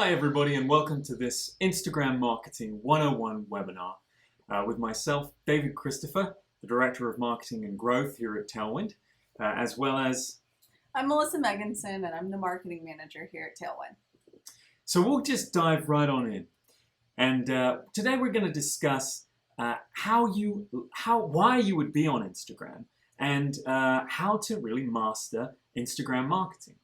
Hi everybody and welcome to this Instagram Marketing 101 webinar with myself, David Christopher, the Director of Marketing and Growth here at Tailwind, as well as... I'm Melissa Megginson and I'm the Marketing Manager here at Tailwind. So we'll just dive right on in. And today we're going to discuss why you would be on Instagram and how to really master Instagram marketing.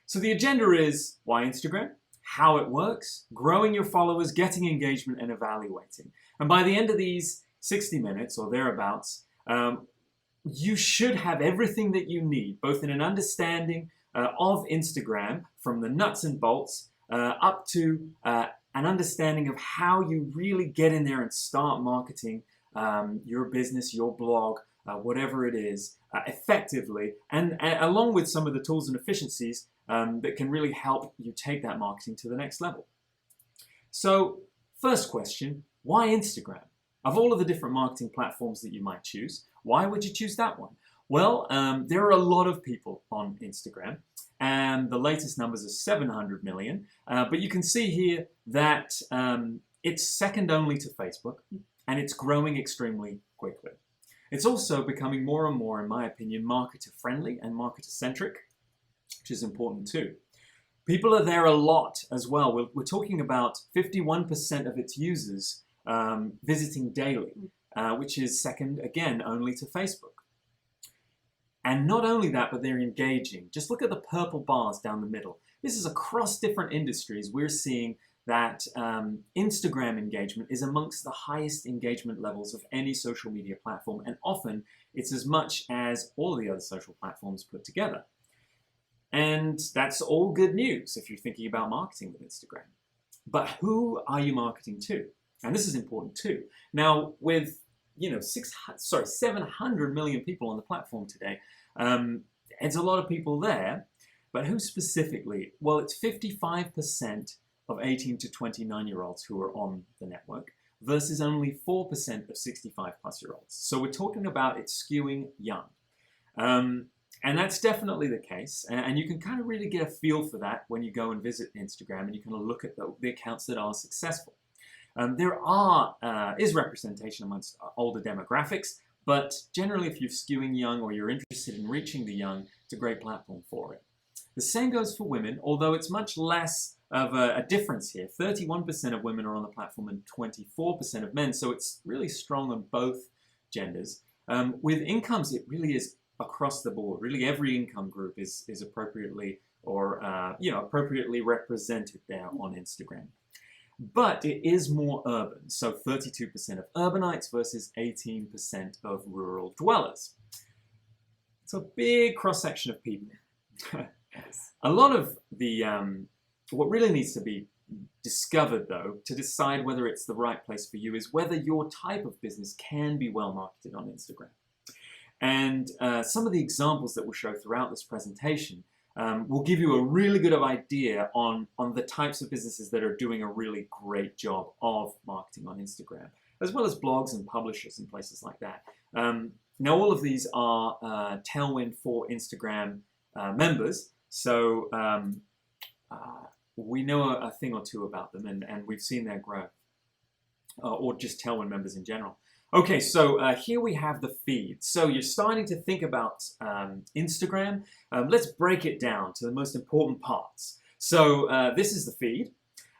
So the agenda is why Instagram, how it works, growing your followers, getting engagement, and evaluating. And by the end of these 60 minutes or thereabouts, you should have everything that you need, both in an understanding of Instagram, from the nuts and bolts, up to an understanding of how you really get in there and start marketing your business, your blog, whatever it is, effectively, and along with some of the tools and efficiencies that can really help you take that marketing to the next level. So, first question, why Instagram? Of all of the different marketing platforms that you might choose, why would you choose that one? Well, there are a lot of people on Instagram, and the latest numbers are 700 million, but you can see here that it's second only to Facebook, and it's growing extremely quickly. It's also becoming more and more, in my opinion, marketer-friendly and marketer-centric, which is important too. People are there a lot as well. We're talking about 51% of its users visiting daily, which is second, again, only to Facebook. And not only that, but they're engaging. Just look at the purple bars down the middle. This is across different industries. We're seeing that Instagram engagement is amongst the highest engagement levels of any social media platform, and often it's as much as all the other social platforms put together. And that's all good news if you're thinking about marketing with Instagram. But who are you marketing to? And this is important too. Now, with 700 million people on the platform today, it's a lot of people there. But who specifically? Well, it's 55% of 18 to 29-year-olds who are on the network versus only 4% of 65-plus-year-olds. So we're talking about it skewing young. And that's definitely the case. And you can kind of really get a feel for that when you go and visit Instagram and you kind of look at the accounts that are successful. There is representation amongst older demographics, but generally if you're skewing young or you're interested in reaching the young, it's a great platform for it. The same goes for women, although it's much less of a difference here. 31% of women are on the platform and 24% of men, so it's really strong on both genders. With incomes, it really is across the board. Really every income group is appropriately appropriately represented there on Instagram. But it is more urban, so 32% of urbanites versus 18% of rural dwellers. It's a big cross-section of people. A lot of the, what really needs to be discovered though, to decide whether it's the right place for you, is whether your type of business can be well marketed on Instagram. And some of the examples that we'll show throughout this presentation will give you a really good idea on the types of businesses that are doing a really great job of marketing on Instagram, as well as blogs and publishers and places like that. Now, all of these are Tailwind for Instagram members, so we know a thing or two about them, and we've seen their growth, or just Tailwind members in general. Okay, so here we have the feed. So you're starting to think about Instagram. Let's break it down to the most important parts. So this is the feed.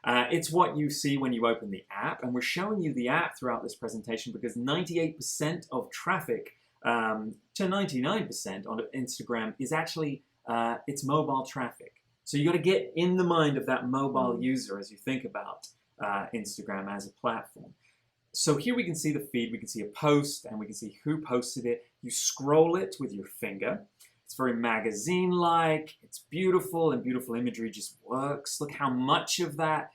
It's what you see when you open the app, and we're showing you the app throughout this presentation because 98% of traffic to 99% on Instagram is actually it's mobile traffic. So you got to get in the mind of that mobile user as you think about Instagram as a platform. So here we can see the feed, we can see a post, and we can see who posted it. You scroll it with your finger. It's very magazine-like, it's beautiful, and beautiful imagery just works. Look how much of that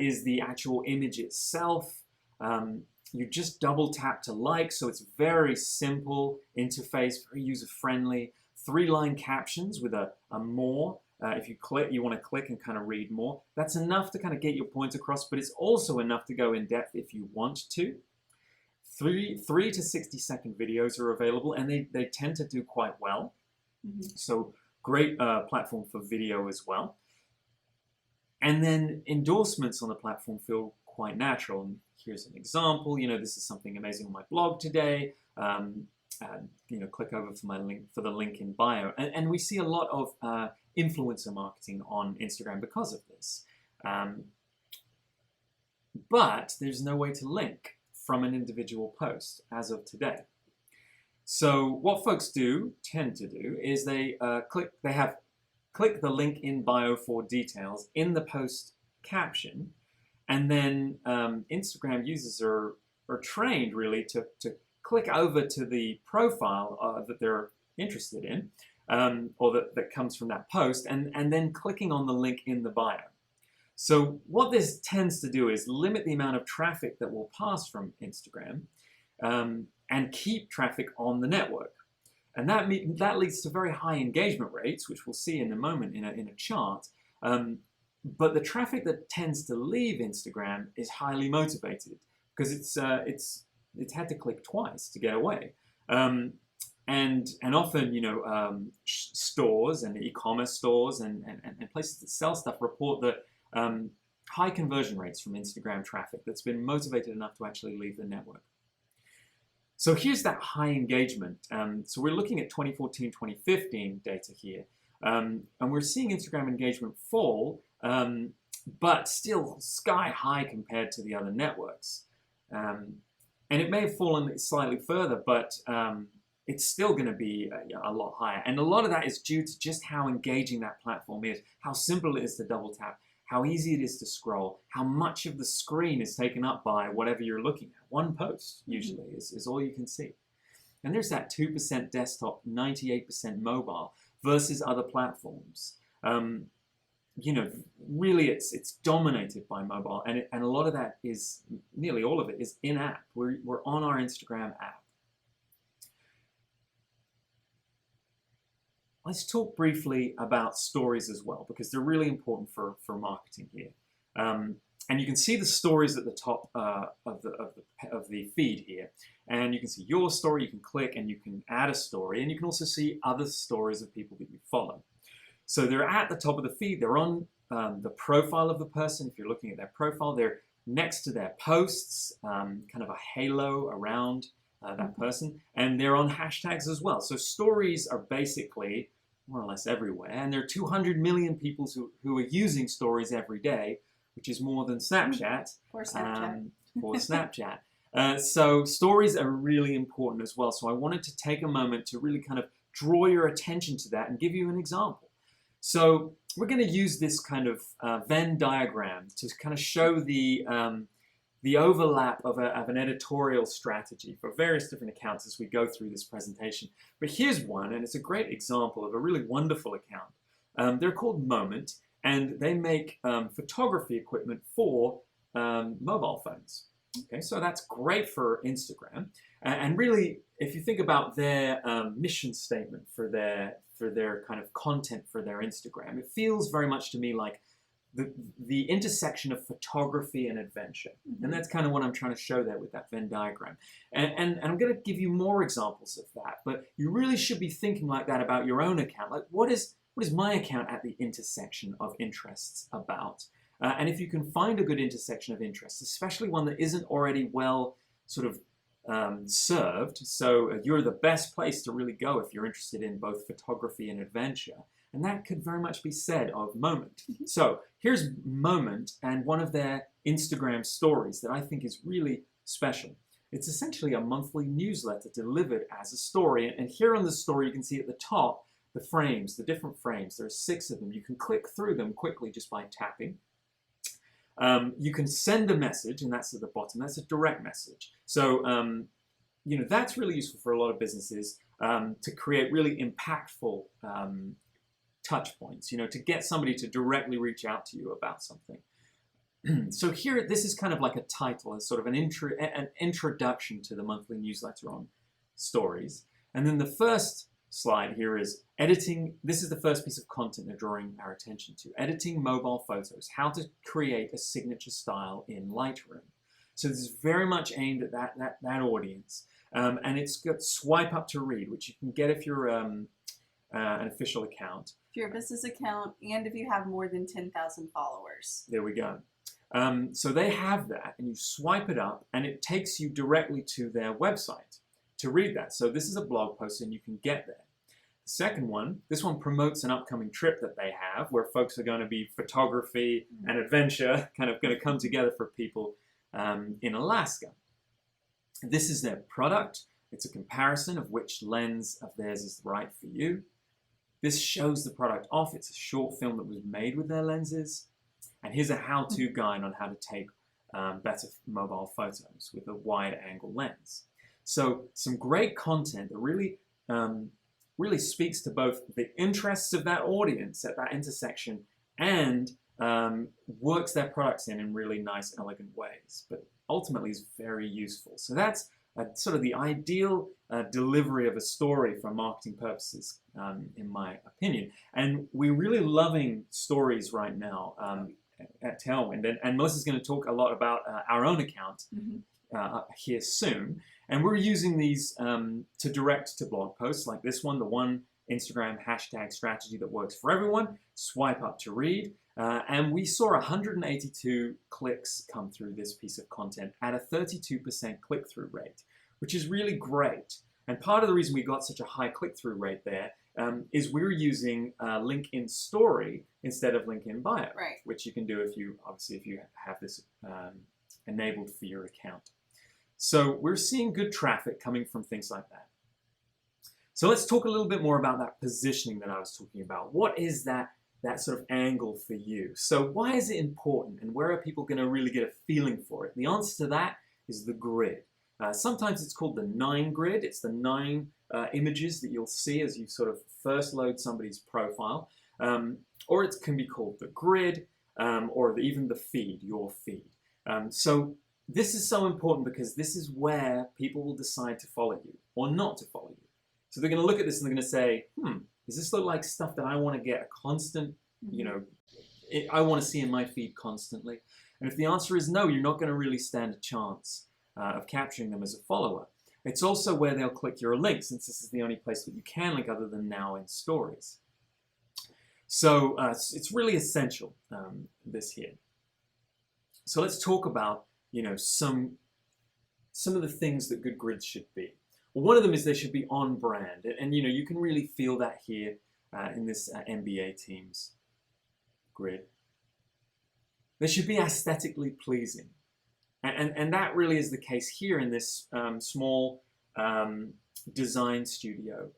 is the actual image itself. You just double tap to like, so it's very simple interface, very user-friendly. 3-line captions with a more. If you click, you want to click and kind of read more. That's enough to kind of get your points across, but it's also enough to go in depth if you want to. 3 to 60-second videos are available, and they tend to do quite well. So great platform for video as well. And then endorsements on the platform feel quite natural. And here's an example. This is something amazing on my blog today. Click over for my link for the link in bio. And we see a lot of influencer marketing on Instagram because of this. But there's no way to link from an individual post as of today. So what folks tend to do is they click the link in bio for details in the post caption, and then Instagram users are trained really to click over to the profile that they're interested in, or that comes from that post, and then clicking on the link in the bio. So what this tends to do is limit the amount of traffic that will pass from Instagram, and keep traffic on the network. And that leads to very high engagement rates, which we'll see in a moment in a chart. But the traffic that tends to leave Instagram is highly motivated because it's had to click twice to get away. And often, stores and e-commerce stores and places that sell stuff report that high conversion rates from Instagram traffic that's been motivated enough to actually leave the network. So here's that high engagement. So we're looking at 2014, 2015 data here. And we're seeing Instagram engagement fall, but still sky high compared to the other networks. And it may have fallen slightly further, but it's still going to be a lot higher. And a lot of that is due to just how engaging that platform is, how simple it is to double tap, how easy it is to scroll, how much of the screen is taken up by whatever you're looking at. One post usually is all you can see. And there's that 2% desktop, 98% mobile versus other platforms. Really it's dominated by mobile, and a lot of that is, nearly all of it is in-app. We're on our Instagram app. Let's talk briefly about stories as well, because they're really important for marketing here. And you can see the stories at the top of the feed here. And you can see your story, you can click and you can add a story, and you can also see other stories of people that you follow. So they're at the top of the feed, they're on the profile of the person. If you're looking at their profile, they're next to their posts, kind of a halo around that person, and they're on hashtags as well. So stories are basically more or less everywhere, and there are 200 million people who are using stories every day, which is more than Snapchat. For Snapchat. For Snapchat. So stories are really important as well. So I wanted to take a moment to really kind of draw your attention to that and give you an example. So we're going to use this kind of Venn diagram to kind of show the overlap of an editorial strategy for various different accounts as we go through this presentation. But here's one, and it's a great example of a really wonderful account. They're called Moment, and they make photography equipment for mobile phones. Okay, so that's great for Instagram. And really, if you think about their mission statement for their kind of content for their Instagram, it feels very much to me like the intersection of photography and adventure. Mm-hmm. And that's kind of what I'm trying to show there with that Venn diagram. And I'm going to give you more examples of that, but you really should be thinking like that about your own account. Like, what is my account at the intersection of interests about? And if you can find a good intersection of interests, especially one that isn't already well sort of served, so you're the best place to really go if you're interested in both photography and adventure. And that could very much be said of Moment. So here's Moment and one of their Instagram stories that I think is really special. It's essentially a monthly newsletter delivered as a story. And here on the story, you can see at the top the frames, the different frames. There are 6 of them. You can click through them quickly just by tapping. You can send a message, and that's at the bottom. That's a direct message. So, that's really useful for a lot of businesses to create really impactful touch points, to get somebody to directly reach out to you about something. So here, this is kind of like a title, a sort of an introduction to the monthly newsletter on stories. And then the first slide here is editing. This is the first piece of content they're drawing our attention to. Editing mobile photos, how to create a signature style in Lightroom. So this is very much aimed at that audience. And it's got swipe up to read, which you can get if you're an official account. If you're a business account and if you have more than 10,000 followers. There we go. So they have that, and you swipe it up, and it takes you directly to their website to read that. So this is a blog post, and you can get there. The second one, this one promotes an upcoming trip that they have, where folks are going to be photography and adventure kind of going to come together for people in Alaska. This is their product. It's a comparison of which lens of theirs is right for you. This shows the product off. It's a short film that was made with their lenses. And here's a how-to guide on how to take better mobile photos with a wide-angle lens. So some great content that really speaks to both the interests of that audience at that intersection and works their products in really nice, elegant ways, but ultimately is very useful. So that's sort of the ideal delivery of a story for marketing purposes, in my opinion. And we're really loving stories right now at Tailwind. And Melissa's going to talk a lot about our own account here soon. And we're using these to direct to blog posts like this one, the one Instagram hashtag strategy that works for everyone. Swipe up to read. And we saw 182 clicks come through this piece of content at a 32% click-through rate, which is really great. And part of the reason we got such a high click-through rate there is we're using link in story instead of link in bio, Right. which you can do if you have this enabled for your account. So we're seeing good traffic coming from things like that. So let's talk a little bit more about that positioning that I was talking about. What is that sort of angle for you? So why is it important, and where are people going to really get a feeling for it? The answer to that is the grid. Sometimes it's called the 9 grid. It's the 9 images that you'll see as you sort of first load somebody's profile. Or it can be called the grid, or even the feed, your feed. So this is so important because this is where people will decide to follow you or not to follow you. So they're going to look at this and they're going to say, does this look like stuff that I want to get a constant, I want to see in my feed constantly? And if the answer is no, you're not going to really stand a chance of capturing them as a follower. It's also where they'll click your link, since this is the only place that you can link other than now in stories. So it's really essential, this here. So let's talk about, some of the things that good grids should be. Well, one of them is they should be on brand. And you can really feel that here in this NBA team's grid. They should be aesthetically pleasing. And that really is the case here in this small design studio.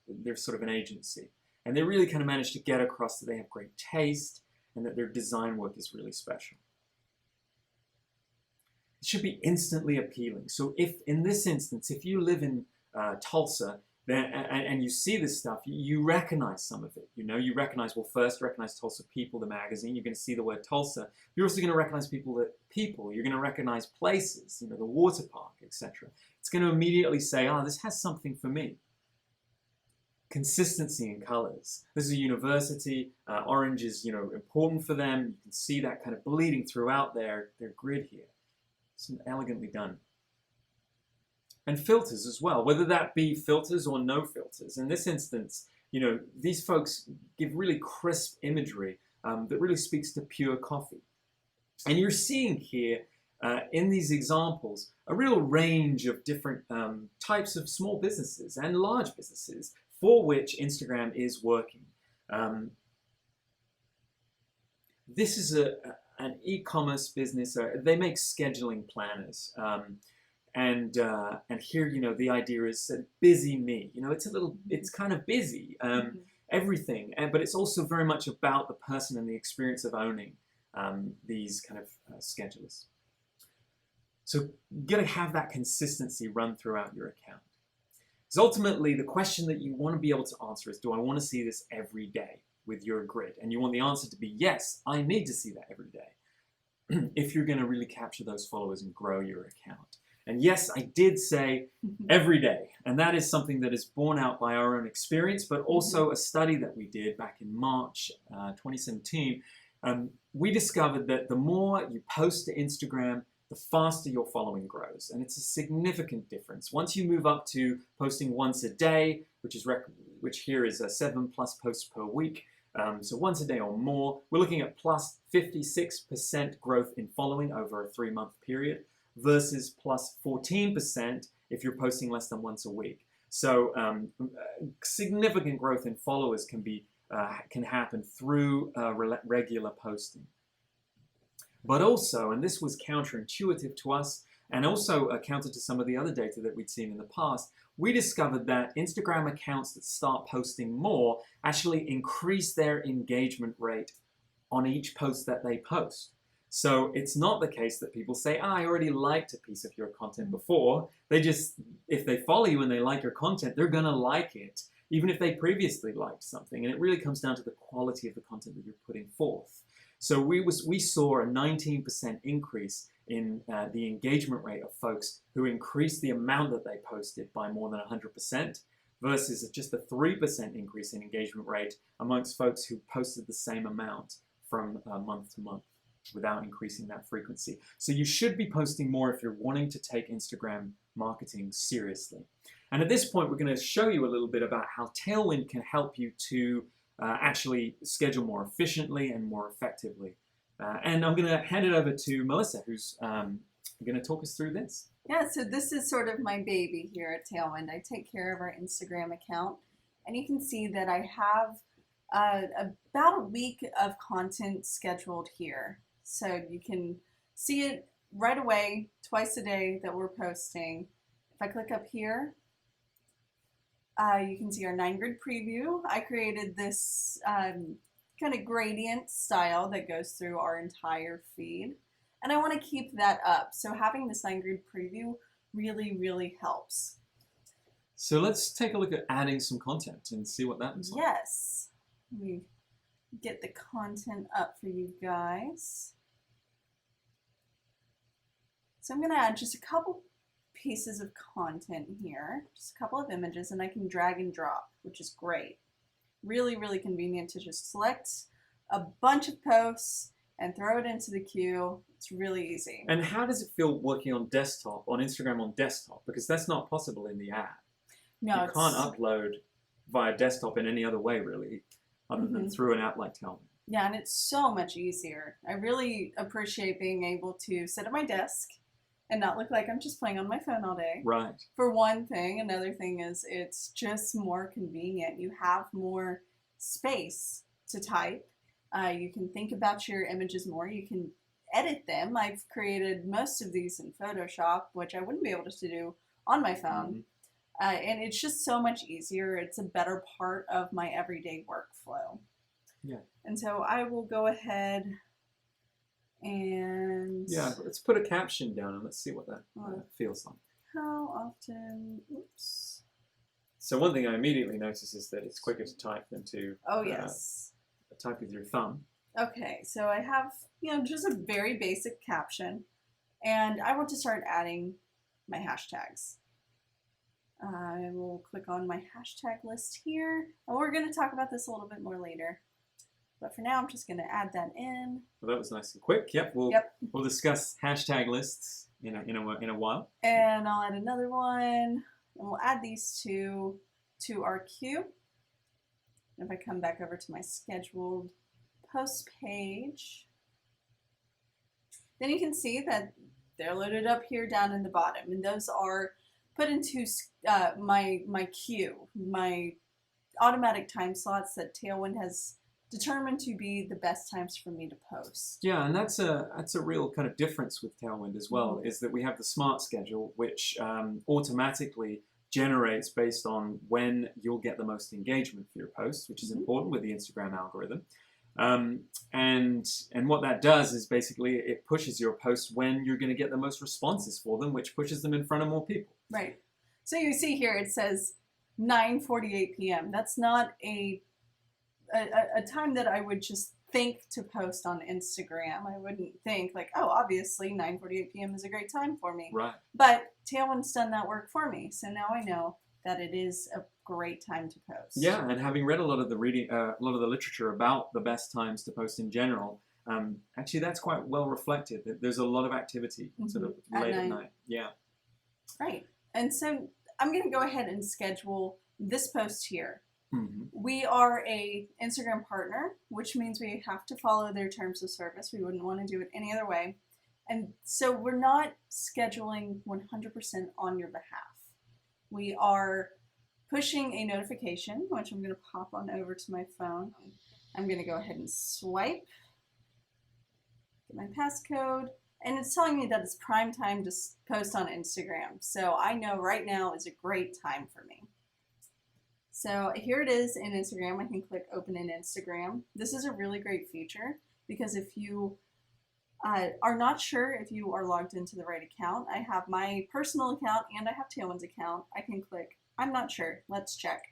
They're sort of an agency. And they really kind of managed to get across that they have great taste and that their design work is really special. It should be instantly appealing. So if, in this instance, if you live in Tulsa then, and you see this stuff, you recognize some of it. You recognize, well, first recognize Tulsa People, the magazine. You're going to see the word Tulsa. You're also going to recognize people. You're going to recognize places, the water park, etc. It's going to immediately say, this has something for me. Consistency in colors. This is a university. Orange is, important for them. You can see that kind of bleeding throughout their grid here. It's elegantly done. And filters as well, whether that be filters or no filters. In this instance, these folks give really crisp imagery that really speaks to pure coffee. And you're seeing here in these examples a real range of different types of small businesses and large businesses for which Instagram is working. This is an e-commerce business. They make scheduling planners. And here, the idea is busy me. It's kind of busy, everything. But it's also very much about the person and the experience of owning these kind of schedulers. So you got to have that consistency run throughout your account. Because ultimately, the question that you want to be able to answer is, do I want to see this every day with your grid? And you want the answer to be, yes, I need to see that every day if you're going to really capture those followers and grow your account. And yes, I did say every day. And that is something that is borne out by our own experience, but also a study that we did back in March 2017. We discovered that the more you post to Instagram, the faster your following grows. And it's a significant difference. Once you move up to posting once a day, which is which here is 7+ posts per week. So once a day or more. We're looking at plus 56% growth in following over a 3-month period versus plus 14% if you're posting less than once a week. So significant growth in followers can happen through regular posting. But also, and this was counterintuitive to us, and also counter to some of the other data that we'd seen in the past, we discovered that Instagram accounts that start posting more actually increase their engagement rate on each post that they post. So it's not the case that people say, I already liked a piece of your content before. They just, if they follow you and they like your content, they're going to like it, even if they previously liked something. And it really comes down to the quality of the content that you're putting forth. So we saw a 19% increase in the engagement rate of folks who increased the amount that they posted by more than 100% versus just a 3% increase in engagement rate amongst folks who posted the same amount from month to month without increasing that frequency. So you should be posting more if you're wanting to take Instagram marketing seriously. And at this point, we're going to show you a little bit about how Tailwind can help you to actually schedule more efficiently and more effectively. And I'm going to hand it over to Melissa, who's going to talk us through this. Yeah, so this is sort of my baby here at Tailwind. I take care of our Instagram account, and you can see that I have about a week of content scheduled here. So you can see it right away, twice a day that we're posting. If I click up here, you can see our 9-grid preview. I created this kind of gradient style that goes through our entire feed. And I want to keep that up. So having this 9-grid preview really, really helps. So let's take a look at adding some content and see what that looks like. Yes. Let me get the content up for you guys. So I'm going to add just a couple pieces of content here, just a couple of images, and I can drag and drop, which is great. Really, really convenient to just select a bunch of posts and throw it into the queue. It's really easy. And how does it feel working on desktop, on Instagram on desktop? Because that's not possible in the app. No, you can't upload via desktop in any other way, really, other than through an app like Tailwind. Yeah, and it's so much easier. I really appreciate being able to sit at my desk and not look like I'm just playing on my phone all day. Right. For one thing. Another thing is it's just more convenient. You have more space to type. You can think about your images more. You can edit them. I've created most of these in Photoshop, which I wouldn't be able to do on my phone. And it's just so much easier. It's a better part of my everyday workflow. Yeah. And so I will go ahead and... Yeah, let's put a caption down and let's see what that feels like. How often... Oops. So one thing I immediately notice is that it's quicker to type than to type with your thumb. Okay, so I have, just a very basic caption, and I want to start adding my hashtags. I will click on my hashtag list here, and we're going to talk about this a little bit more later. But for now, I'm just going to add that in. Well, that was nice and quick. Yep, we'll discuss hashtag lists in a while. And I'll add another one, and we'll add these two to our queue. And if I come back over to my scheduled post page, then you can see that they're loaded up here down in the bottom, and those are put into my queue, my automatic time slots that Tailwind has determined to be the best times for me to post. Yeah, and that's a real kind of difference with Tailwind as well, is that we have the smart schedule, which automatically generates based on when you'll get the most engagement for your posts, which is important with the Instagram algorithm. And what that does is basically it pushes your posts when you're going to get the most responses for them, which pushes them in front of more people. Right. So you see here it says 9:48 p.m. That's not a time that I would just think to post on Instagram. I wouldn't think like, oh, obviously 9:48 p.m. is a great time for me. Right. But Tailwind's done that work for me, so now I know that it is a great time to post. Yeah, and having read a lot of the literature about the best times to post in general, actually that's quite well reflected. There's a lot of activity sort of late at night. Yeah. Right. And so I'm going to go ahead and schedule this post here. Mhm. We are a Instagram partner, which means we have to follow their terms of service. We wouldn't want to do it any other way. And so we're not scheduling 100% on your behalf. We are pushing a notification, which I'm going to pop on over to my phone. I'm going to go ahead and swipe, get my passcode, and it's telling me that it's prime time to post on Instagram. So I know right now is a great time for me. So here it is in Instagram. I can click open in Instagram. This is a really great feature because if you are not sure if you are logged into the right account, I have my personal account and I have Tailwind's account. I can click, I'm not sure, let's check.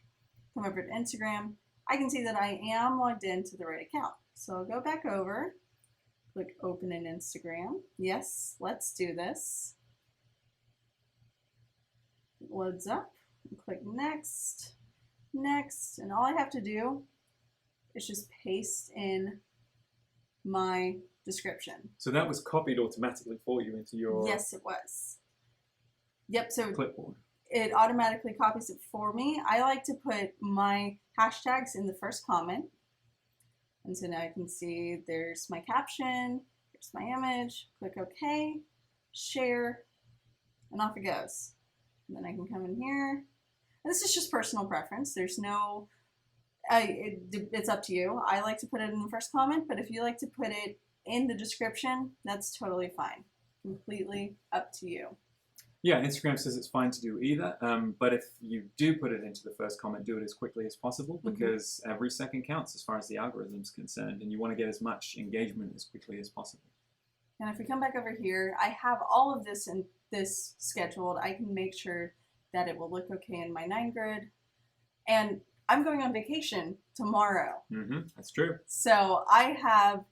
Come over to Instagram. I can see that I am logged into the right account. So I'll go back over, click open in Instagram. Yes, let's do this. It loads up, click next, next, and all I have to do is just paste in my description. So that was copied automatically for you into your Yes, it was. Yep, so clipboard. it automatically copies it for me. I like to put my hashtags in the first comment. And so now you can see there's my caption, there's my image, click OK, share, and off it goes. And then I can come in here. And this is just personal preference. There's no, it's up to you. I like to put it in the first comment, but if you like to put it in the description, that's totally fine. Completely up to you. Yeah, Instagram says it's fine to do either, but if you do put it into the first comment, do it as quickly as possible because every second counts as far as the algorithm's concerned, and you want to get as much engagement as quickly as possible. And if we come back over here, I have all of this in this scheduled. I can make sure that it will look okay in my 9 grid. And I'm going on vacation tomorrow. That's true. So I have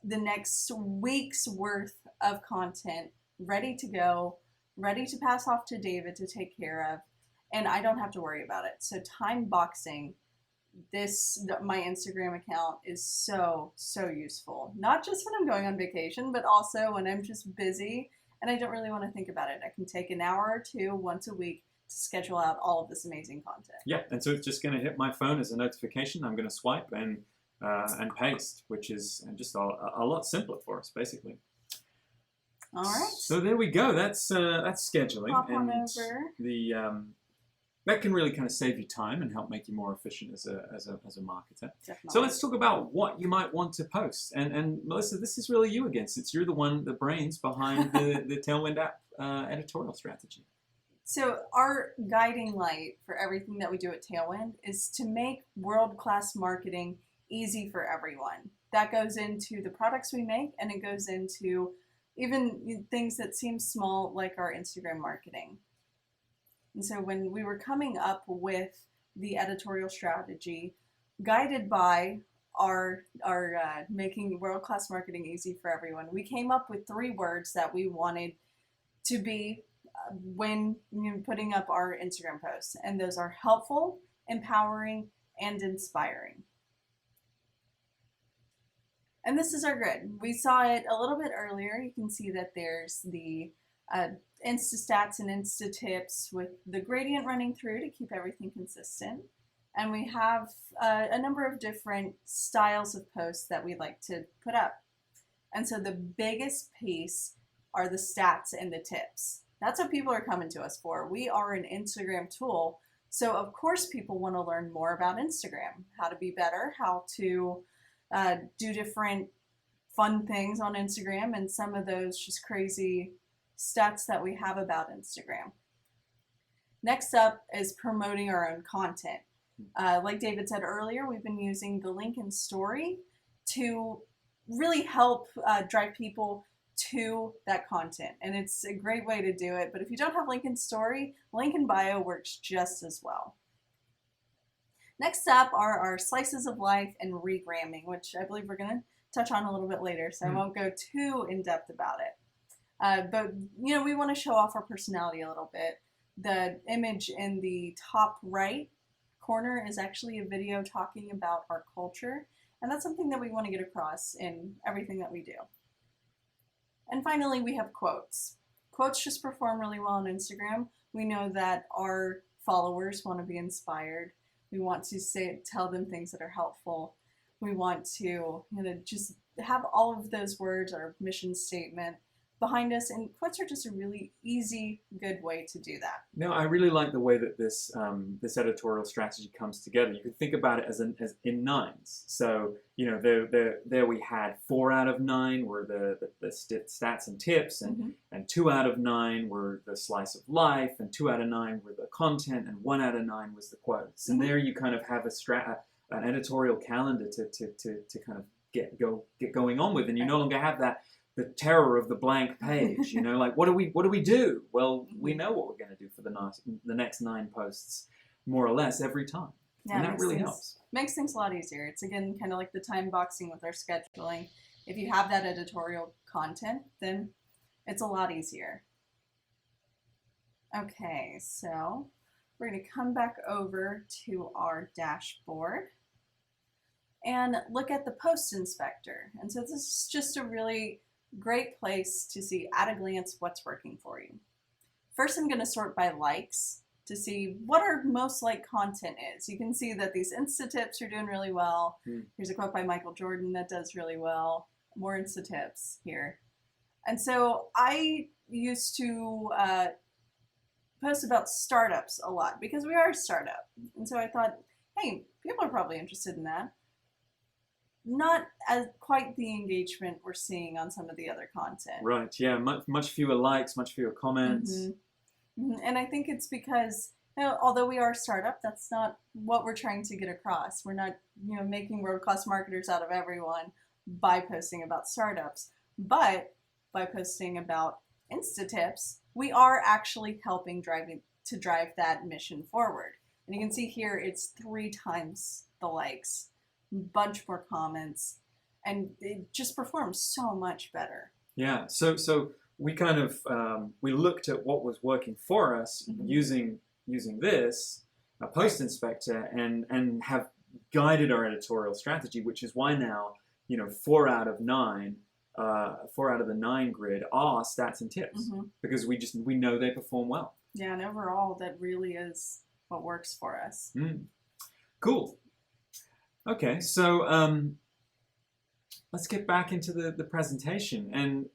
the next week's worth of content ready to go, ready to pass off to David to take care of, and I don't have to worry about it. So time boxing my Instagram account is so useful. Not just when I'm going on vacation, but also when I'm just busy and I don't really want to think about it. I can take an hour or two once a week to schedule out all of this amazing content. Yeah, and so it's just going to hit my phone as a notification. I'm going to swipe and paste, which is just a lot simpler for us, basically. All right. So there we go. That's scheduling. Pop on and over. The that can really kind of save you time and help make you more efficient as a marketer. Definitely. So let's talk about what you might want to post. And Melissa, this is really you again, since you're the one, the brains behind the Tailwind app editorial strategy. So our guiding light for everything that we do at Tailwind is to make world-class marketing easy for everyone. That goes into the products we make, and it goes into even things that seem small, like our Instagram marketing. And so when we were coming up with the editorial strategy, guided by our making world-class marketing easy for everyone, we came up with 3 words that we wanted to be when putting up our Instagram posts. And those are helpful, empowering, and inspiring. And this is our grid. We saw it a little bit earlier. You can see that there's the Insta stats and Insta tips with the gradient running through to keep everything consistent. And we have a number of different styles of posts that we like to put up. And so the biggest piece are the stats and the tips. That's what people are coming to us for. We are an Instagram tool. So of course people want to learn more about Instagram, how to be better, how to do different fun things on Instagram, and some of those just crazy stats that we have about Instagram. Next up is promoting our own content. Like David said earlier, we've been using the link in story to really help drive people to that content. And it's a great way to do it. But if you don't have link in story, link in bio works just as well. Next up are our slices of life and regramming, which I believe we're going to touch on a little bit later, so I won't go too in depth about it. But we want to show off our personality a little bit. The image in the top right corner is actually a video talking about our culture, and that's something that we want to get across in everything that we do. And finally, we have quotes. Quotes just perform really well on Instagram. We know that our followers want to be inspired. We want to tell them things that are helpful. We want to just have all of those words, our mission statement behind us, and quotes are just a really easy, good way to do that. No, I really like the way that this editorial strategy comes together. You can think about it as in nines. So there we had 4 out of 9 were the stats and tips, and 2 out of 9 were the slice of life, and 2 out of 9 were the content, and 1 out of 9 was the quotes. And there you kind of have an editorial calendar to kind of get going on with, and you no longer have the terror of the blank page. Like what do we do? Well, we know what we're going to do for the next 9 posts, more or less every time. Yeah, and that really helps. Makes things a lot easier. It's again kind of like the time boxing with our scheduling. If you have that editorial content, then it's a lot easier. Okay, so we're going to come back over to our dashboard and look at the post inspector. And so this is just a really great place to see at a glance what's working for you. First, I'm going to sort by likes to see what our most liked content is. You can see that these Insta tips are doing really well. Here's a quote by Michael Jordan that does really well. More Insta tips here. And so I used to post about startups a lot because we are a startup. And so I thought, hey, people are probably interested in that. Not as quite the engagement we're seeing on some of the other content. Right, yeah, much fewer likes, much fewer comments. And I think it's because, although we are a startup, that's not what we're trying to get across. We're not, making world-class marketers out of everyone by posting about startups. But by posting about Insta tips, we are actually helping drive that mission forward. And you can see here, it's 3 times the likes, bunch more comments, and it just performs so much better. Yeah, so we kind of we looked at what was working for us using this post inspector and have guided our editorial strategy, which is why now 4 out of 9, 4 out of the 9 grid are stats and tips because we know they perform well. Yeah, and overall that really is what works for us. Cool. Okay, so let's get back into the presentation, and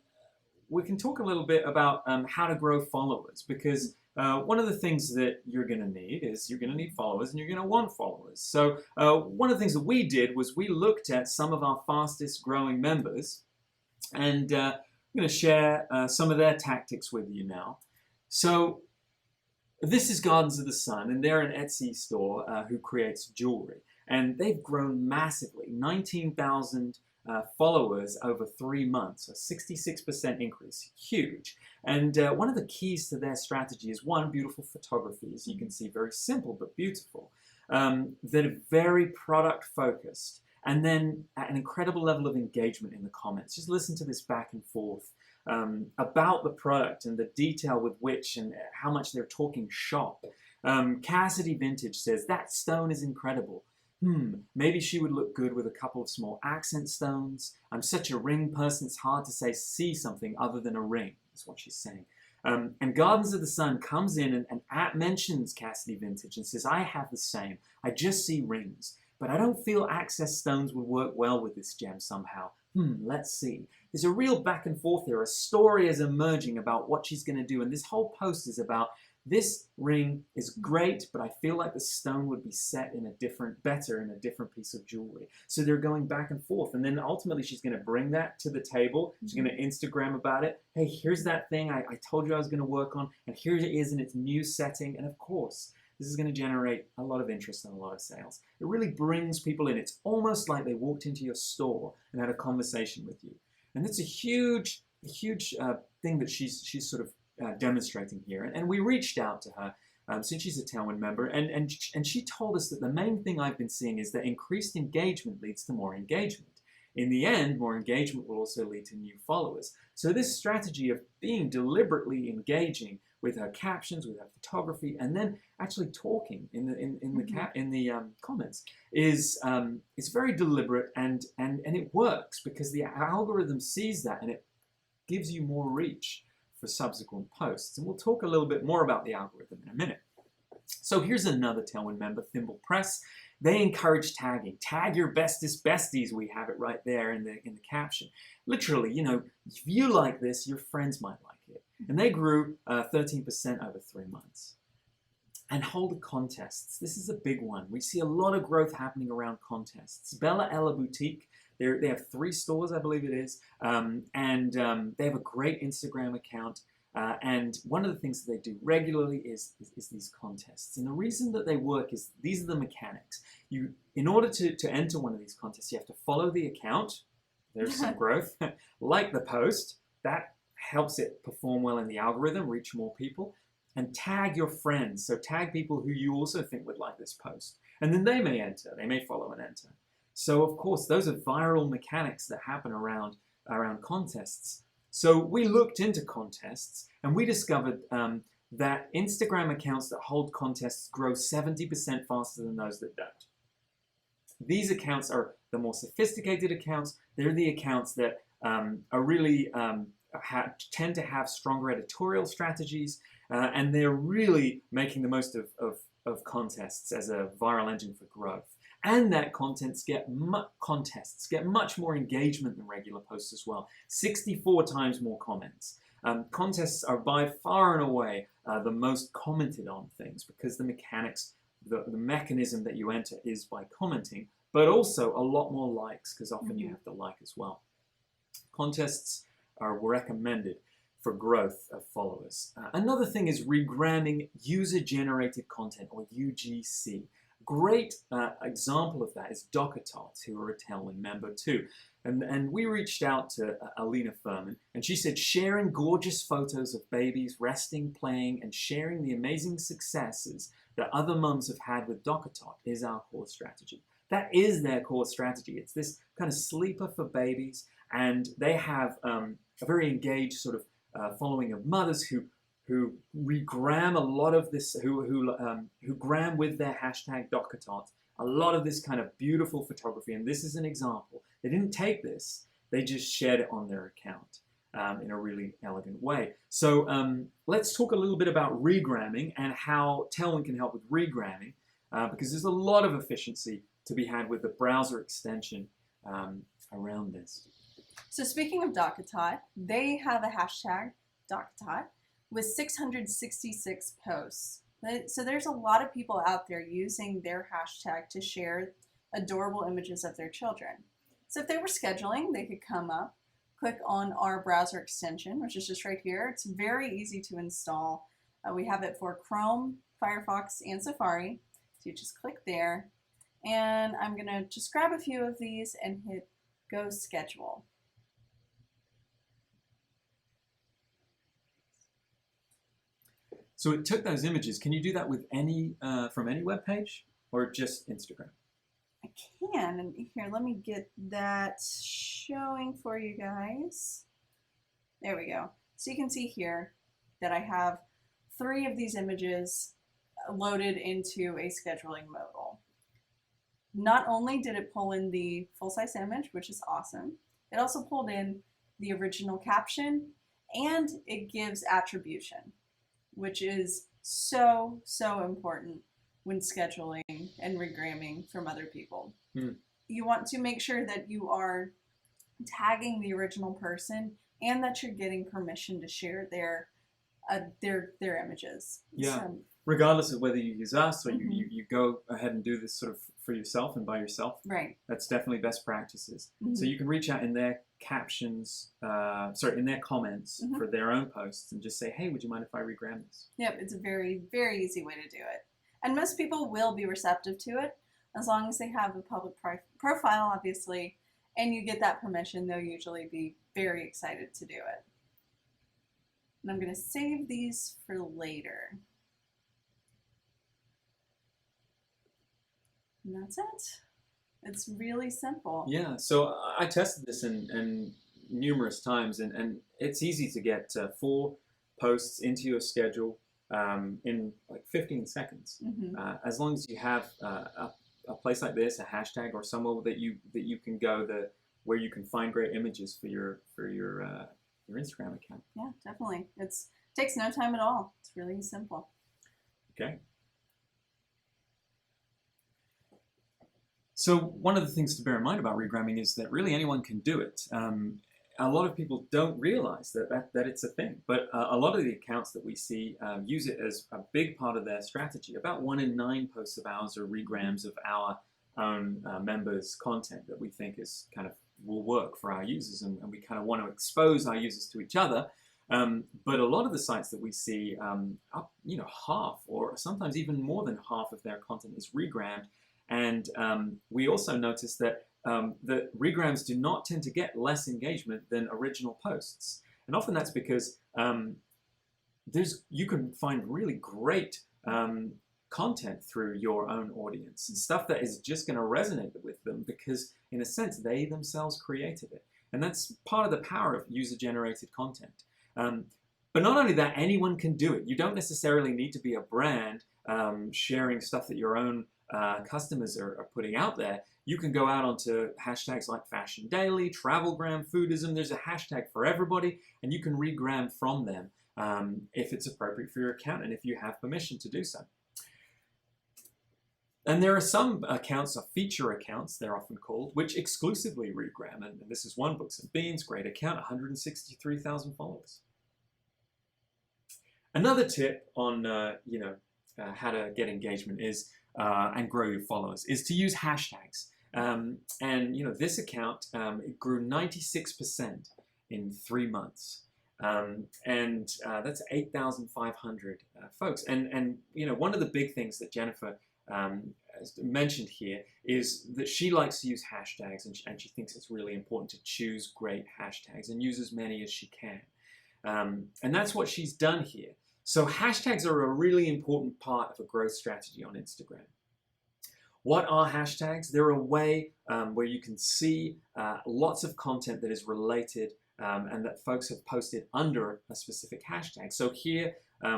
we can talk a little bit about how to grow followers, because one of the things that you're going to need is you're going to need followers and you're going to want followers. So one of the things that we did was we looked at some of our fastest growing members, and I'm going to share some of their tactics with you now. So this is Gardens of the Sun, and they're an Etsy store who creates jewelry. And they've grown massively, 19,000 followers over 3 months, a 66% increase, huge. And one of the keys to their strategy is, one, beautiful photography, as you can see, very simple but beautiful, that are very product focused, and then at an incredible level of engagement in the comments. Just listen to this back and forth about the product and the detail with which and how much they're talking shop. Cassidy Vintage says, that stone is incredible. Maybe she would look good with a couple of small accent stones. I'm such a ring person, it's hard to see something other than a ring, is what she's saying. And Gardens of the Sun comes in and mentions Cassidy Vintage and says, I have the same. I just see rings, but I don't feel access stones would work well with this gem somehow. Let's see. There's a real back and forth here. A story is emerging about what she's going to do, and this whole post is about, this ring is great, but I feel like the stone would be set better in a different piece of jewelry. So they're going back and forth. And then ultimately she's going to bring that to the table. She's going to Instagram about it. Hey, here's that thing I told you I was going to work on. And here it is in its new setting. And of course, this is going to generate a lot of interest and a lot of sales. It really brings people in. It's almost like they walked into your store and had a conversation with you. And it's a huge thing that she's sort of demonstrating here, and we reached out to her since she's a Tailwind member, and she told us that the main thing I've been seeing is that increased engagement leads to more engagement. In the end, more engagement will also lead to new followers. So this strategy of being deliberately engaging with her captions, with her photography, and then actually talking in the comments is very deliberate, and it works because the algorithm sees that and it gives you more reach for subsequent posts. And we'll talk a little bit more about the algorithm in a minute. So here's another Tailwind member, Thimble Press. They encourage tagging. Tag your bestest besties. We have it right there in the caption. Literally, you know, if you like this, your friends might like it. And they grew 13% over 3 months. And hold contests. This is a big one. We see a lot of growth happening around contests. Bella Ella Boutique, they have 3 stores, I believe it is, and they have a great Instagram account. And one of the things that they do regularly is these contests. And the reason that they work is these are the mechanics. In order to enter one of these contests, you have to follow the account. There's some growth. Like the post. That helps it perform well in the algorithm, reach more people. And tag your friends. So tag people who you also think would like this post. And then they may enter. They may follow and enter. So, of course, those are viral mechanics that happen around contests. So we looked into contests, and we discovered that Instagram accounts that hold contests grow 70% faster than those that don't. These accounts are the more sophisticated accounts. They're the accounts that are really tend to have stronger editorial strategies, and they're really making the most of contests as a viral engine for growth. And that contests get much more engagement than regular posts as well. 64 times more comments. Contests are by far and away the most commented on things because the mechanics, the mechanism that you enter is by commenting, but also a lot more likes because often you have to like as well. Contests are recommended for growth of followers. Another thing is regramming user-generated content, or UGC. Great example of that is DocaTot, who are a Tailwind member too. And we reached out to Alina Furman, and she said, sharing gorgeous photos of babies resting, playing, and sharing the amazing successes that other mums have had with DocaTot is our core strategy. That is their core strategy. It's this kind of sleeper for babies, and they have a very engaged sort of following of mothers who regram a lot of this, who gram with their hashtag DocaTot a lot of this kind of beautiful photography. And this is an example. They didn't take this, they just shared it on their account in a really elegant way. So let's talk a little bit about regramming and how Tailwind can help with regramming, because there's a lot of efficiency to be had with the browser extension around this. So speaking of DocaTot, they have a hashtag, DocaTot, with 666 posts. So there's a lot of people out there using their hashtag to share adorable images of their children. So if they were scheduling, they could come up, click on our browser extension, which is just right here. It's very easy to install. We have it for Chrome, Firefox, and Safari. So you just click there. And I'm going to just grab a few of these and hit Go Schedule. So it took those images. Can you do that with any from any web page or just Instagram? I can. And here, let me get that showing for you guys. There we go. So you can see here that I have 3 of these images loaded into a scheduling modal. Not only did it pull in the full-size image, which is awesome, it also pulled in the original caption, and it gives attribution, which is so, so important when scheduling and regramming from other people. You want to make sure that you are tagging the original person and that you're getting permission to share their images. Yeah. So, regardless of whether you use us or you go ahead and do this sort of for yourself and by yourself. Right. That's definitely best practices. So you can reach out in their captions, in their comments for their own posts and just say, hey, would you mind if I regram this? Yep, it's a very, very easy way to do it. And most people will be receptive to it as long as they have a public profile, obviously, and you get that permission, they'll usually be very excited to do it. And I'm going to save these for later. And that's it. It's really simple. Yeah, so I tested this in numerous times, and it's easy to get 4 posts into your schedule in like 15 seconds. As long as you have a place like this, a hashtag, or somewhere that you can go where you can find great images for your Instagram account. Yeah, definitely. It takes no time at all. It's really simple. Okay. So one of the things to bear in mind about regramming is that really anyone can do it. A lot of people don't realize that it's a thing, but a lot of the accounts that we see use it as a big part of their strategy. About 1 in 9 posts of ours are regrams of our own members' content that we think is kind of will work for our users, and we kind of want to expose our users to each other. But a lot of the sites that we see, up, half or sometimes even more than half of their content is regrammed. And we also notice that the regrams do not tend to get less engagement than original posts. And often that's because you can find really great content through your own audience and stuff that is just going to resonate with them because, in a sense, they themselves created it. And that's part of the power of user-generated content. But not only that, anyone can do it. You don't necessarily need to be a brand sharing stuff that your own customers are putting out there. You can go out onto hashtags like Fashion Daily, Travelgram, Foodism. There's a hashtag for everybody, and you can regram from them if it's appropriate for your account and if you have permission to do so. And there are some accounts, feature accounts, they're often called, which exclusively regram. And this is one, Books and Beans, great account, 163,000 followers. Another tip on how to get engagement is and grow your followers is to use hashtags. And this account it grew 96% in 3 months. That's 8,500 folks. And one of the big things that Jennifer mentioned here is that she likes to use hashtags, and she thinks it's really important to choose great hashtags and use as many as she can. And that's what she's done here. So hashtags are a really important part of a growth strategy on Instagram. What are hashtags? They're a way where you can see lots of content that is related and that folks have posted under a specific hashtag. So here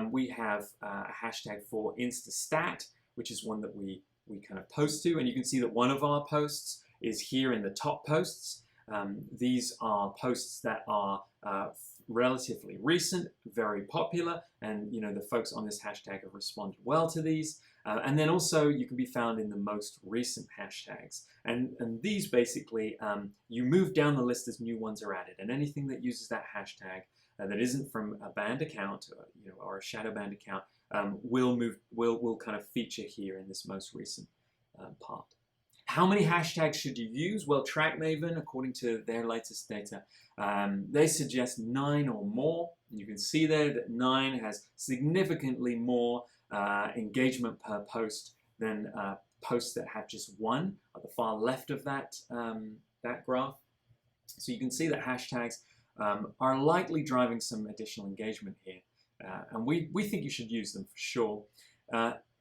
we have a hashtag for InstaStat, which is one that we kind of post to, and you can see that one of our posts is here in the top posts. These are posts that are relatively recent, very popular, and the folks on this hashtag have responded well to these. And then also you can be found in the most recent hashtags. And these basically, you move down the list as new ones are added, and anything that uses that hashtag that isn't from a banned account, or a shadow banned account, will kind of feature here in this most recent part. How many hashtags should you use? Well, TrackMaven, according to their latest data, they suggest 9 or more. You can see there that 9 has significantly more engagement per post than posts that have just 1 at the far left of that graph. So you can see that hashtags are likely driving some additional engagement here. And we think you should use them for sure.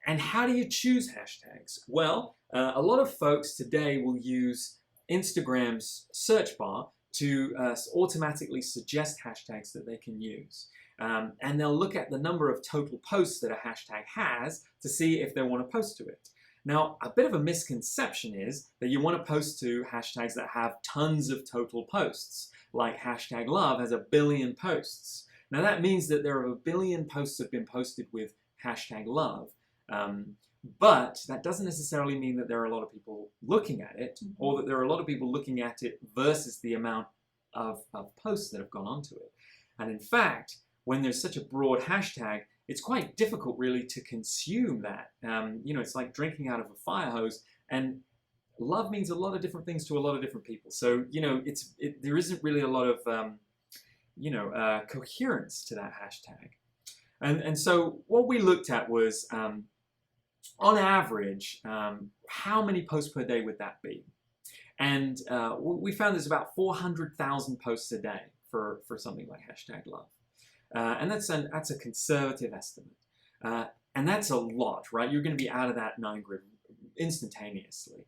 And how do you choose hashtags? Well, a lot of folks today will use Instagram's search bar to automatically suggest hashtags that they can use. And they'll look at the number of total posts that a hashtag has to see if they want to post to it. Now, a bit of a misconception is that you want to post to hashtags that have tons of total posts, like hashtag love has 1 billion posts. Now that means that there are 1 billion posts have been posted with hashtag love, but that doesn't necessarily mean that there are a lot of people looking at it, or that there are a lot of people looking at it versus the amount of posts that have gone onto it. And in fact, when there's such a broad hashtag, it's quite difficult really to consume that. It's like drinking out of a fire hose, and love means a lot of different things to a lot of different people. So, there isn't really a lot of coherence to that hashtag. And so what we looked at was, on average, how many posts per day would that be? And we found there's about 400,000 posts a day for something like hashtag love. And that's a conservative estimate. And that's a lot, right? You're going to be out of that 9 grid instantaneously.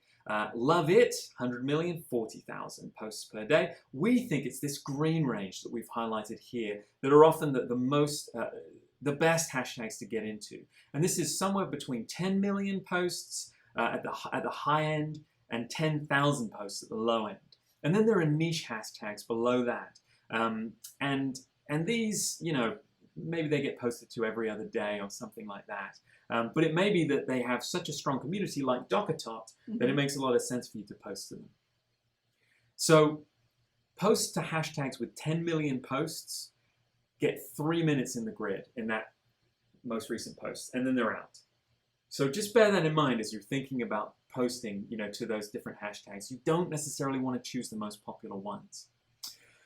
Love it, 100 million, 40,000 posts per day. We think it's this green range that we've highlighted here that are often the best hashtags to get into. And this is somewhere between 10 million posts at the high end and 10,000 posts at the low end. And then there are niche hashtags below that. And these, maybe they get posted to every other day or something like that. But it may be that they have such a strong community like Dockertot that it makes a lot of sense for you to post to them. So posts to hashtags with 10 million posts get 3 minutes in the grid in that most recent post, and then they're out. So just bear that in mind as you're thinking about posting, to those different hashtags. You don't necessarily want to choose the most popular ones.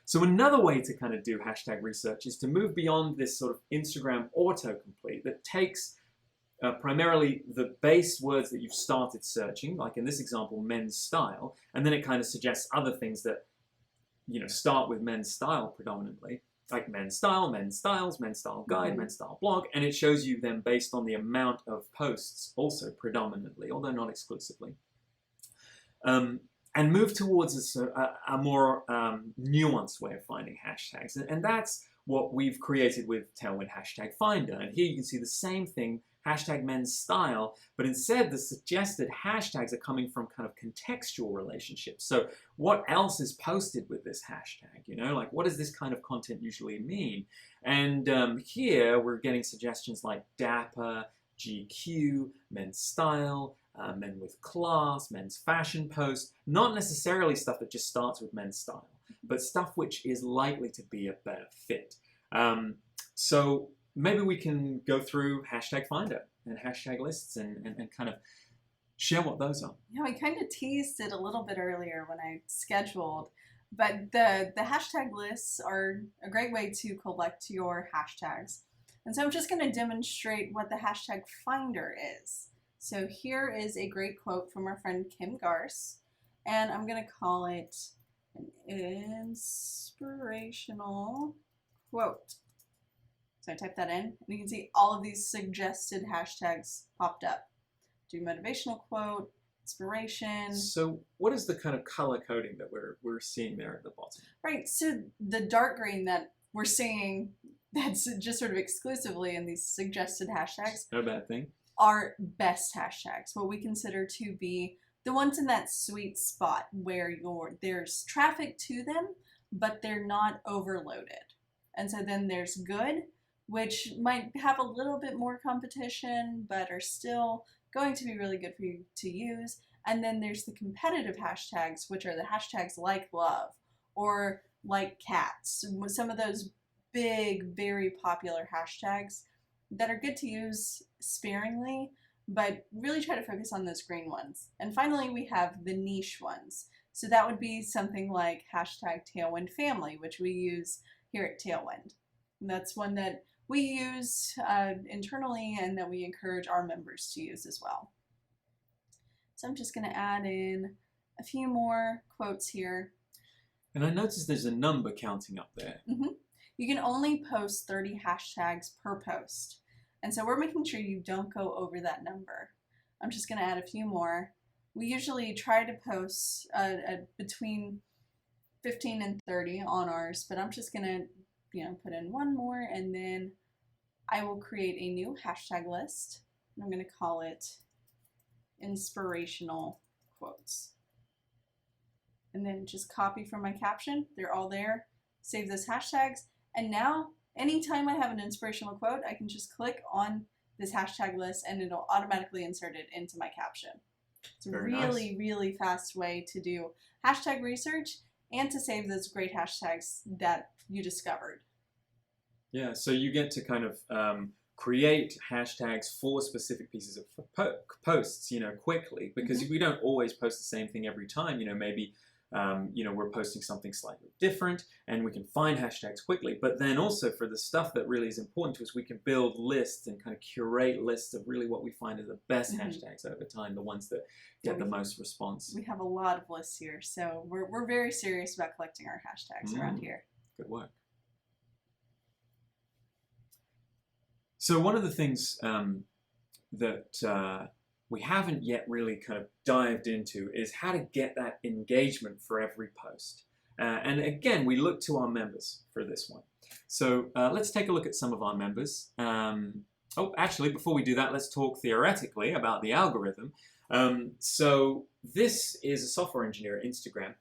So another way to kind of do hashtag research is to move beyond this sort of Instagram autocomplete that takes primarily the base words that you've started searching, like in this example, men's style, and then it kind of suggests other things that, start with men's style predominantly, like men's style, men's styles, men's style guide, men's style blog, and it shows you them based on the amount of posts also predominantly, although not exclusively. And move towards a more nuanced way of finding hashtags. And that's what we've created with Tailwind Hashtag Finder. And here you can see the same thing, hashtag men's style, but instead the suggested hashtags are coming from kind of contextual relationships. So what else is posted with this hashtag? Like what does this kind of content usually mean? And here we're getting suggestions like dapper, GQ, men's style, men with class, men's fashion post, not necessarily stuff that just starts with men's style, but stuff which is likely to be a better fit. So maybe we can go through hashtag finder and hashtag lists and kind of share what those are. Yeah, we kind of teased it a little bit earlier when I scheduled, but the hashtag lists are a great way to collect your hashtags. And so I'm just going to demonstrate what the hashtag finder is. So here is a great quote from our friend Kim Garce, and I'm going to call it an inspirational quote. So I type that in, and you can see all of these suggested hashtags popped up. Do motivational quote, inspiration. So what is the kind of color coding that we're seeing there at the bottom? Right, so the dark green that we're seeing, that's just sort of exclusively in these suggested hashtags. No bad thing. Are best hashtags, what we consider to be the ones in that sweet spot where there's traffic to them, but they're not overloaded. And so then there's good, which might have a little bit more competition, but are still going to be really good for you to use. And then there's the competitive hashtags, which are the hashtags like love or like cats, some of those big, very popular hashtags that are good to use sparingly, but really try to focus on those green ones. And finally, we have the niche ones. So that would be something like hashtag Tailwind Family, which we use here at Tailwind. And that's one that we use internally and that we encourage our members to use as well. So I'm just going to add in a few more quotes here. And I noticed there's a number counting up there. You can only post 30 hashtags per post. And so we're making sure you don't go over that number. I'm just going to add a few more. We usually try to post between 15 and 30 on ours, but I'm just going to put in one more, and then I will create a new hashtag list. I'm going to call it inspirational quotes. And then just copy from my caption. They're all there. Save those hashtags. And now, anytime I have an inspirational quote, I can just click on this hashtag list and it'll automatically insert it into my caption. It's a really, really fast way to do hashtag research and to save those great hashtags that you discovered. Yeah, so you get to kind of create hashtags for specific pieces of posts, quickly, because we don't always post the same thing every time. Maybe we're posting something slightly different and we can find hashtags quickly. But then also for the stuff that really is important to us, we can build lists and kind of curate lists of really what we find are the best hashtags over time, the ones that get the most response. We have a lot of lists here, so we're very serious about collecting our hashtags around here. Good work. So one of the things that we haven't yet really kind of dived into is how to get that engagement for every post. And again, we look to our members for this one. So let's take a look at some of our members. Actually, before we do that, let's talk theoretically about the algorithm. So this is a software engineer at Instagram.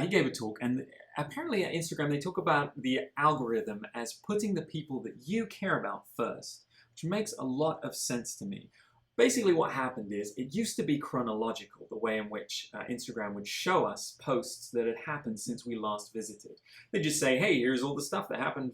He gave a talk, and apparently at Instagram they talk about the algorithm as putting the people that you care about first, which makes a lot of sense to me. Basically what happened is it used to be chronological, the way in which Instagram would show us posts that had happened since we last visited. They'd just say, hey, here's all the stuff that happened,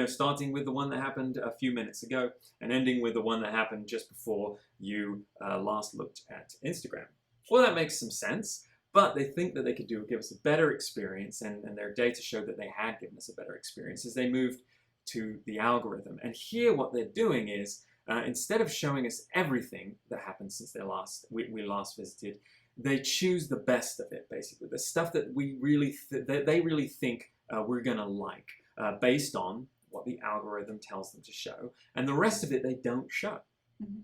starting with the one that happened a few minutes ago and ending with the one that happened just before you last looked at Instagram. Well, that makes some sense, but they think that they could give us a better experience, and their data showed that they had given us a better experience as they moved to the algorithm. And here what they're doing is, instead of showing us everything that happened since we last visited, they choose the best of it, basically. The stuff that they really think we're going to like, based on what the algorithm tells them to show. And the rest of it they don't show. Mm-hmm.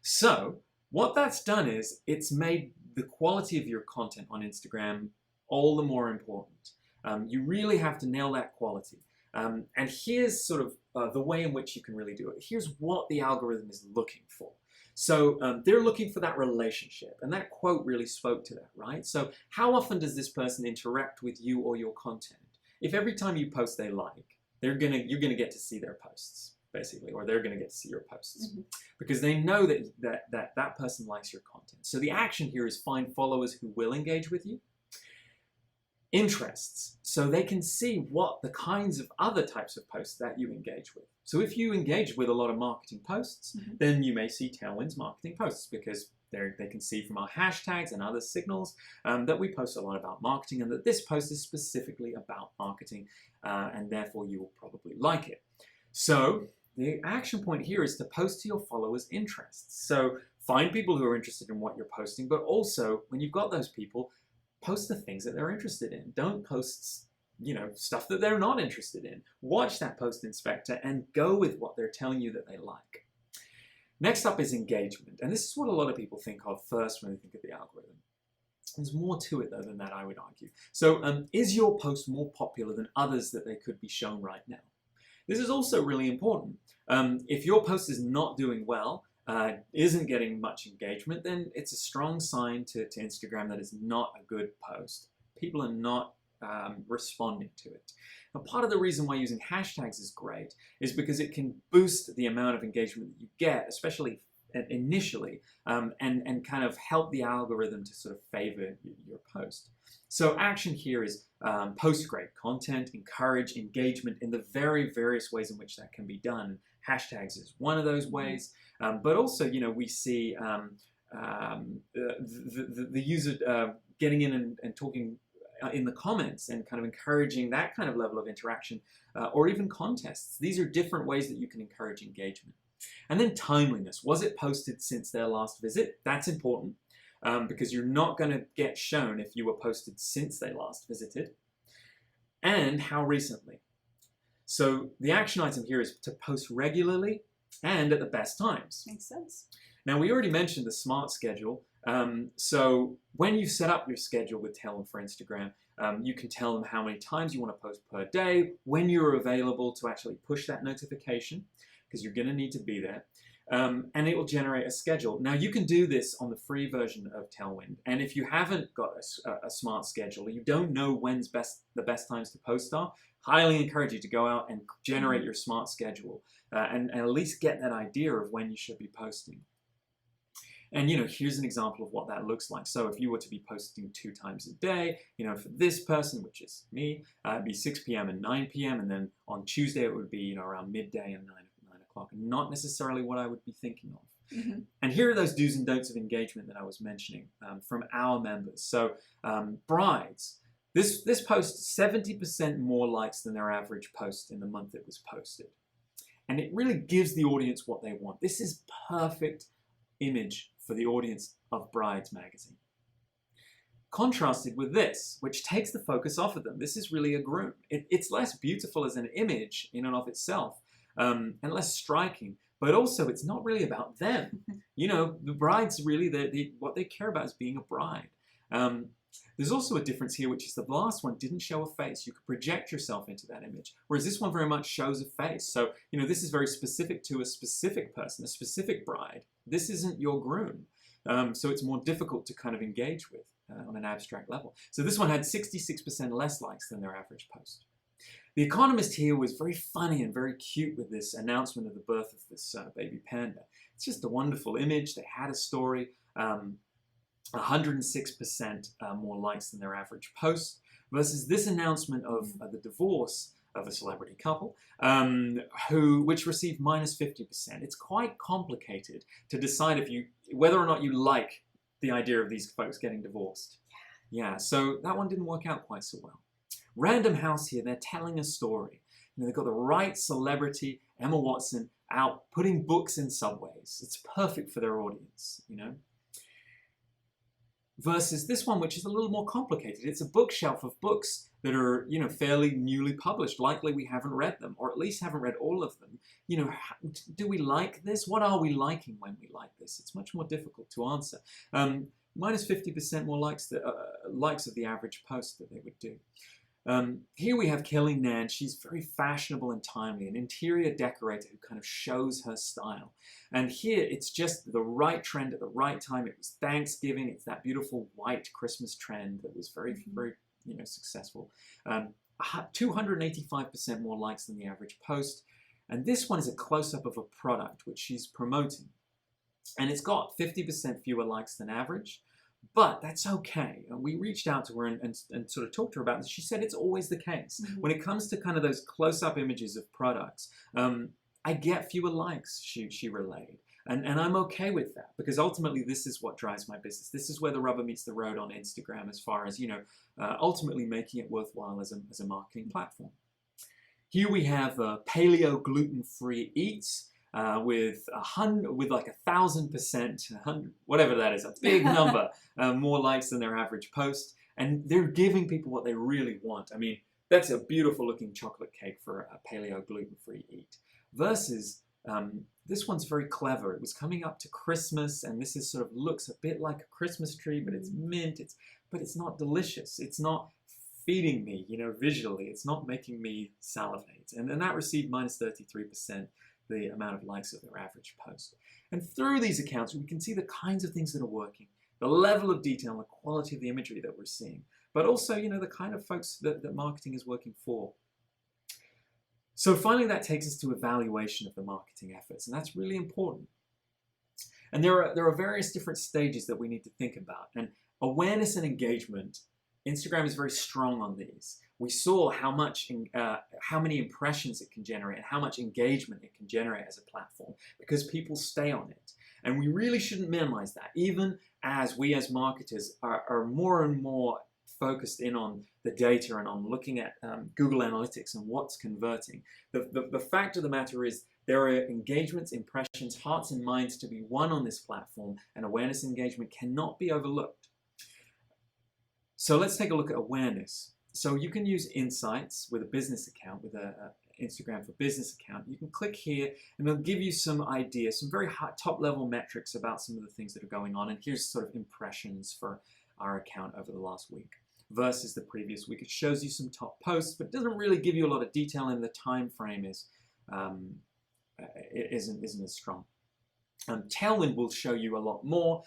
So what that's done is it's made the quality of your content on Instagram all the more important. You really have to nail that quality. And here's sort of the way in which you can really do it. Here's what the algorithm is looking for. So they're looking for that relationship, and that quote really spoke to that, right? So how often does this person interact with you or your content? If every time you post they like, you're gonna get to see their posts, basically, or they're gonna get to see your posts, mm-hmm. because they know that person likes your content. So the action here is find followers who will engage with you. Interests, so they can see what the kinds of other types of posts that you engage with. So if you engage with a lot of marketing posts, mm-hmm. then you may see Tailwind's marketing posts, because they can see from our hashtags and other signals that we post a lot about marketing, and that this post is specifically about marketing, and therefore you will probably like it. So the action point here is to post to your followers' interests. So find people who are interested in what you're posting, but also when you've got those people, post the things that they're interested in. Don't post, stuff that they're not interested in. Watch that post inspector and go with what they're telling you that they like. Next up is engagement. And this is what a lot of people think of first when they think of the algorithm. There's more to it, though, than that, I would argue. So is your post more popular than others that they could be shown right now? This is also really important. If your post is not doing well, isn't getting much engagement, then it's a strong sign to Instagram that it's not a good post. People are not responding to it. Now, part of the reason why using hashtags is great is because it can boost the amount of engagement that you get, especially initially, and kind of help the algorithm to sort of favor your post. So action here is post great content, encourage engagement in the very various ways in which that can be done. Hashtags is one of those ways, but also, we see the user getting in and talking in the comments and kind of encouraging that kind of level of interaction, or even contests. These are different ways that you can encourage engagement. And then timeliness. Was it posted since their last visit? That's important, because you're not going to get shown if you were posted since they last visited. And how recently. So the action item here is to post regularly and at the best times. Makes sense. Now, we already mentioned the smart schedule. So when you set up your schedule with Tailwind for Instagram, you can tell them how many times you want to post per day, when you're available to actually push that notification, because you're going to need to be there. And it will generate a schedule. Now, you can do this on the free version of Tailwind. And if you haven't got a smart schedule, you don't know when's the best times to post are, highly encourage you to go out and generate your smart schedule and at least get that idea of when you should be posting. And, here's an example of what that looks like. So if you were to be posting 2 times a day, for this person, which is me, it'd be 6 p.m. and 9 p.m. And then on Tuesday, it would be, around midday and 9 o'clock. Not necessarily what I would be thinking of. Mm-hmm. And here are those do's and don'ts of engagement that I was mentioning from our members. So brides, this post 70% more likes than their average post in the month it was posted. And it really gives the audience what they want. This is perfect image for the audience of Brides magazine. Contrasted with this, which takes the focus off of them. This is really a groom. It's less beautiful as an image in and of itself, and less striking, but also it's not really about them. The bride's really, what they care about is being a bride. There's also a difference here, which is the last one didn't show a face. You could project yourself into that image, whereas this one very much shows a face. So, this is very specific to a specific person, a specific bride. This isn't your groom. So it's more difficult to kind of engage with on an abstract level. So this one had 66% less likes than their average post. The Economist here was very funny and very cute with this announcement of the birth of this baby panda. It's just a wonderful image. They had a story, 106% more likes than their average post, versus this announcement of the divorce of a celebrity couple, which received -50%. It's quite complicated to decide whether or not you like the idea of these folks getting divorced. Yeah, so that one didn't work out quite so well. Random House here, they're telling a story. They've got the right celebrity, Emma Watson, out putting books in subways. It's perfect for their audience, Versus this one, which is a little more complicated. It's a bookshelf of books that are, fairly newly published. Likely we haven't read them, or at least haven't read all of them. Do we like this? What are we liking when we like this? It's much more difficult to answer. -50% more likes of the average post that they would do. Here we have Kelley Nan. She's very fashionable and timely, an interior decorator who kind of shows her style. And here it's just the right trend at the right time. It was Thanksgiving. It's that beautiful white Christmas trend that was very, very, successful. 285% more likes than the average post. And this one is a close-up of a product which she's promoting. And it's got 50% fewer likes than average. But that's okay. And we reached out to her and sort of talked to her about this. She said it's always the case. When it comes to kind of those close-up images of products, I get fewer likes, she relayed. And I'm okay with that, because ultimately this is what drives my business. This is where the rubber meets the road on Instagram as far as, ultimately making it worthwhile as a marketing platform. Here we have paleo gluten-free eats. With like 1,000%, whatever that is, a big number, more likes than their average post, and they're giving people what they really want. I mean, that's a beautiful looking chocolate cake for a paleo gluten-free eat. Versus this one's very clever. It was coming up to Christmas, and this is sort of looks a bit like a Christmas tree, but it's mint. But it's not delicious. It's not feeding me, visually. It's not making me salivate, and that received -33%. The amount of likes of their average post. And through these accounts, we can see the kinds of things that are working, the level of detail and the quality of the imagery that we're seeing, but also, the kind of folks that marketing is working for. So finally, that takes us to evaluation of the marketing efforts, and that's really important. And there are various different stages that we need to think about. And awareness and engagement, Instagram is very strong on these. We saw how many impressions it can generate and how much engagement it can generate as a platform, because people stay on it. And we really shouldn't minimize that, even as we as marketers are more and more focused in on the data and on looking at Google Analytics and what's converting. The fact of the matter is there are engagements, impressions, hearts and minds to be won on this platform, and awareness and engagement cannot be overlooked. So let's take a look at awareness. So you can use Insights with a business account, with an Instagram for Business account. You can click here and they'll give you some ideas, some very high, top-level metrics about some of the things that are going on. And here's sort of impressions for our account over the last week versus the previous week. It shows you some top posts, but it doesn't really give you a lot of detail, and the time frame isn't as strong. Tailwind will show you a lot more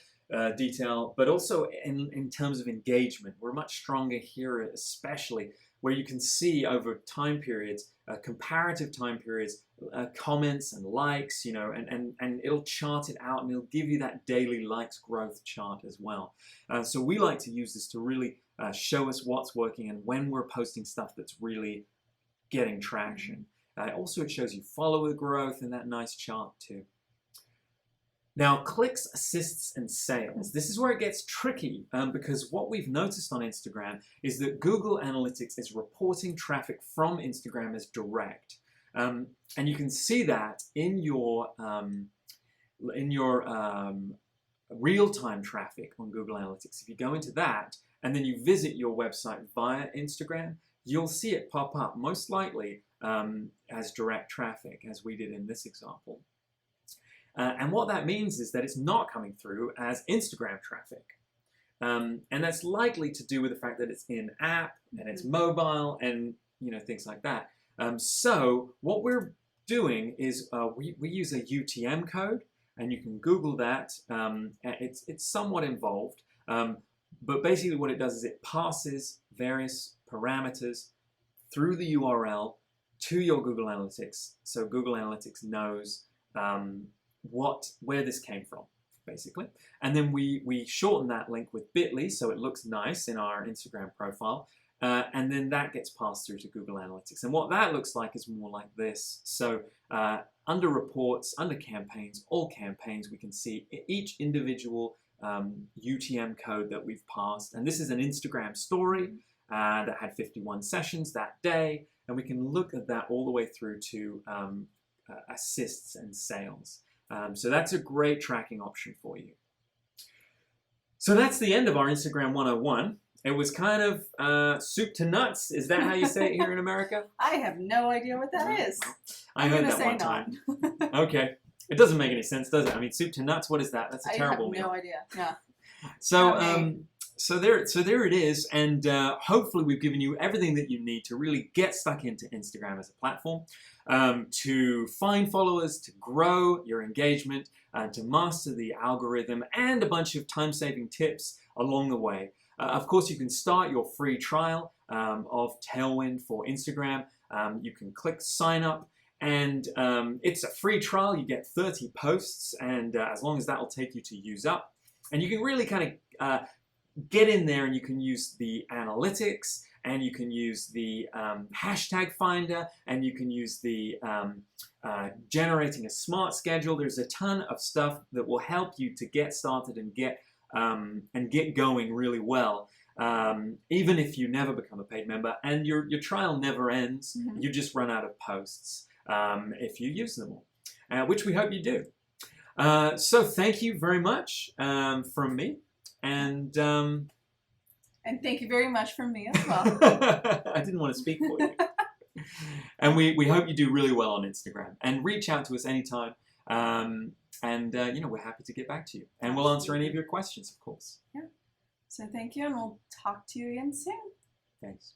detail, but also in terms of engagement, we're much stronger here, especially where you can see over time periods, comparative time periods, comments and likes, and it'll chart it out, and it'll give you that daily likes growth chart as well. So we like to use this to really show us what's working and when we're posting stuff that's really getting traction. Also, it shows you follower growth in that nice chart too. Now, clicks, assists, and sales. This is where it gets tricky because what we've noticed on Instagram is that Google Analytics is reporting traffic from Instagram as direct. And you can see that in your real-time traffic on Google Analytics. If you go into that and then you visit your website via Instagram, you'll see it pop up, most likely as direct traffic, as we did in this example. And what that means is that it's not coming through as Instagram traffic. And that's likely to do with the fact that it's in-app and it's mobile and things like that. So what we're doing is we use a UTM code, and you can Google that. It's somewhat involved, but basically what it does is it passes various parameters through the URL to your Google Analytics, so Google Analytics knows where this came from, basically. And then we shorten that link with bit.ly so it looks nice in our Instagram profile. And then that gets passed through to Google Analytics. And what that looks like is more like this. So under reports, under campaigns, all campaigns, we can see each individual UTM code that we've passed. And this is an Instagram story that had 51 sessions that day. And we can look at that all the way through to assists and sales. So that's a great tracking option for you. So that's the end of our Instagram 101. It was kind of soup to nuts. Is that how you say it here in America? I have no idea what that is. I heard that one time. Okay. It doesn't make any sense, does it? I mean, soup to nuts, what is that? That's a terrible meal. I have no idea. Yeah. So there it is, and hopefully we've given you everything that you need to really get stuck into Instagram as a platform, to find followers, to grow your engagement, to master the algorithm, and a bunch of time-saving tips along the way. Of course, you can start your free trial of Tailwind for Instagram. You can click sign up, and it's a free trial. You get 30 posts, and as long as that will take you to use up. And you can really kind of get in there, and you can use the analytics, and you can use the hashtag finder, and you can use the generating a smart schedule. There's a ton of stuff that will help you to get started and get going really well, even if you never become a paid member and your trial never ends. You just run out of posts if you use them all, which we hope you do. So thank you very much from me, and thank you very much from me as well. I didn't want to speak for you. And we hope you do really well on Instagram, and reach out to us anytime. We're happy to get back to you, and we'll answer any of your questions, of course. Yeah. So thank you, and we'll talk to you again soon. Thanks.